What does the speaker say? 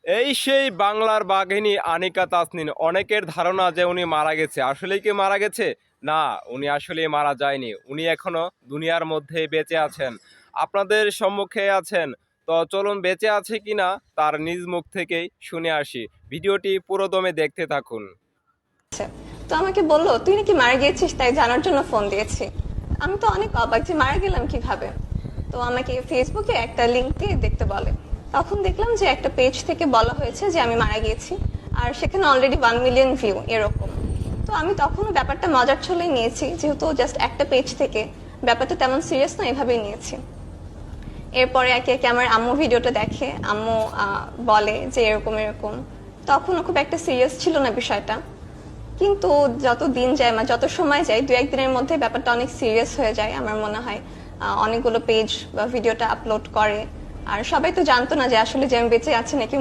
এই সেই বাংলার বাঘিনী আনিকা তাসনিন। অনেকের ধারণা যে উনি মারা গেছে। আসলেই কি মারা গেছে? না, উনি আসলেই মারা যায়নি। উনি এখনো দুনিয়ার মধ্যে বেঁচে আছেন, আপনাদের সম্মুখে আছেন। তো চলুন বেঁচে আছে কিনা তার নিজ মুখ থেকেই শুনে আসি। ভিডিওটি পুরোদমে দেখতে থাকুন। আচ্ছা, তো আমাকে বললো তুই নাকি মারা গিয়েছিস, তাই জানার জন্য ফোন দিয়েছি। আমি তো অনেক অবাক যে মারা গেলাম কিভাবে। তো আমাকে ফেসবুকে একটা লিংক দিয়ে দেখতে বলে। তখন দেখলাম যে একটা পেজ থেকে বলা হয়েছে যে আমি মারা গিয়েছি, আর সেখানে অলরেডি 1 মিলিয়ন ভিউ এরকম। তো আমি তখনও ব্যাপারটা মজার ছলেই নিয়েছি, যেহেতু জাস্ট একটা পেজ থেকে, ব্যাপারটা তেমন সিরিয়াস না, এভাবেই নিয়েছি। এরপরে একে একে আমার আম্মু ভিডিওটা দেখে, আম্মু বলে যে এরকম এরকম। তখনও খুব একটা সিরিয়াস ছিল না বিষয়টা, কিন্তু যত দিন যায়, যত সময় যায়, 2-1 দিনের মধ্যে ব্যাপারটা অনেক সিরিয়াস হয়ে যায় আমার মনে হয়। অনেকগুলো পেজ বা ভিডিওটা আপলোড করে, আর সবাই তো জানতো না যে আসলে যে আমি বেঁচে আছি নাকি